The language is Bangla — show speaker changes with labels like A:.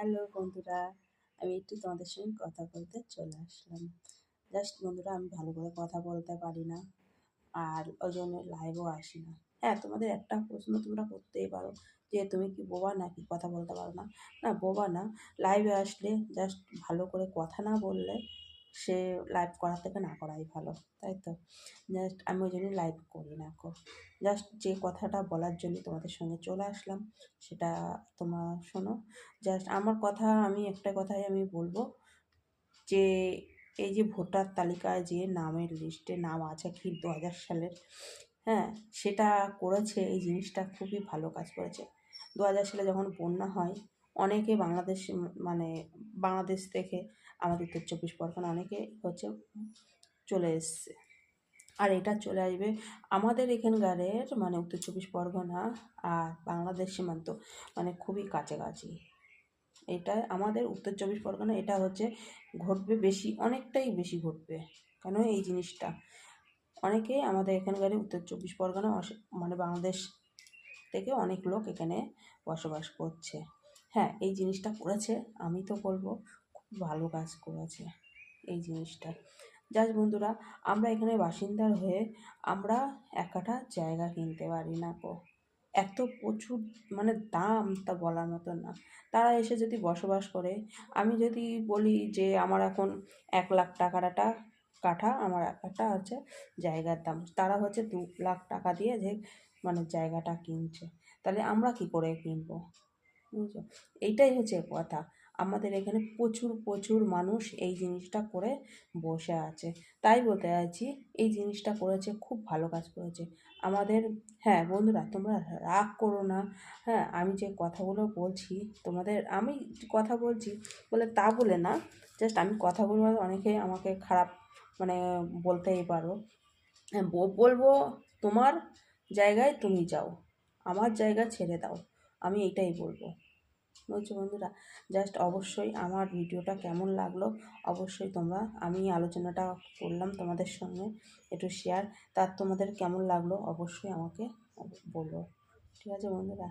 A: হ্যালো বন্ধুরা, আমি একটু তোমাদের সঙ্গে কথা বলতে চলে আসলাম। জাস্ট বন্ধুরা, আমি ভালো করে কথা বলতে পারি না, আর ওই জন্য লাইভও আসি না। হ্যাঁ, তোমাদের একটা প্রশ্ন তোমরা করতেই পারো যে তুমি কি বোবা নাকি কথা বলতে পারো না? না, বোবা না। লাইভে আসলে জাস্ট ভালো করে কথা না বললে সে লাইভ করার থেকে না করাই ভালো, তাই তো? জাস্ট আমি ওই জন্য লাইভ করি না গো। জাস্ট যে কথাটা বলার জন্য তোমাদের সঙ্গে চলে আসলাম সেটা তোমরা শোনো। জাস্ট আমার কথা, আমি একটা কথাই আমি বলবো যে এই যে ভোটার তালিকায় যে নামের লিস্টে নাম আছে কি 2000 সালের, হ্যাঁ, সেটা করেছে, এই জিনিসটা খুবই ভালো কাজ করেছে। 2000 সালে যখন বন্যা হয়, অনেকে বাংলাদেশ মানে বাংলাদেশ থেকে আমাদের উত্তর 24 পরগনা অনেকে হচ্ছে চলে এসছে। আর এটা চলে আসবে আমাদের এখানকারের মানে উত্তর 24 পরগনা আর বাংলাদেশ সীমান্ত মানে খুবই কাছাকাছি। এটা আমাদের উত্তর 24 পরগনা, এটা হচ্ছে ঘটবে বেশি, অনেকটাই বেশি ঘটবে। কেন এই জিনিসটা অনেকেই আমাদের এখানকার উত্তর 24 পরগনা মানে বাংলাদেশ থেকে অনেক লোক এখানে বসবাস করছে। হ্যাঁ, এই জিনিসটা করেছে, আমি তো বলবো খুব ভালো কাজ করেছে এই জিনিসটা। জাস্ট বন্ধুরা, আমরা এখানে বাসিন্দার হয়ে আমরা এক কাঠা জায়গা কিনতে পারি না গো। এত প্রচুর মানে দাম, তা বলার মতো না। তারা এসে যদি বসবাস করে, আমি যদি বলি যে আমার এখন 1,00,000 টাকার একটা কাঠা, আমার একটা হচ্ছে জায়গার দাম, তারা হচ্ছে 2,00,000 টাকা দিয়ে যে মানে জায়গাটা কিনছে, তাহলে আমরা কি করে কিনবো? বুঝছো? এইটাই হচ্ছে কথা। আমাদের এখানে প্রচুর প্রচুর মানুষ এই জিনিসটা করে বসে আছে। তাই বলতে চাইছি, এই জিনিসটা করেছে, খুব ভালো কাজ করেছে আমাদের। হ্যাঁ বন্ধুরা, তোমরা রাগ করো না। হ্যাঁ, আমি যে কথাগুলো বলছি তোমাদের, আমি কথা বলছি বলে তা বলে না, জাস্ট আমি কথাগুলো অনেকে আমাকে খারাপ মানে বলতেই পারো। হ্যাঁ, বলবো তোমার জায়গায় তুমি যাও, আমার জায়গা ছেড়ে দাও, আমি এইটাই বলবো। বলছো বন্ধুরা, জাস্ট অবশ্যই আমার ভিডিওটা কেমন লাগলো অবশ্যই তোমরা, আমি আলোচনাটা করলাম তোমাদের সঙ্গে একটু শেয়ার, তার তোমাদের কেমন লাগলো অবশ্যই আমাকে বলো। ঠিক আছে বন্ধুরা?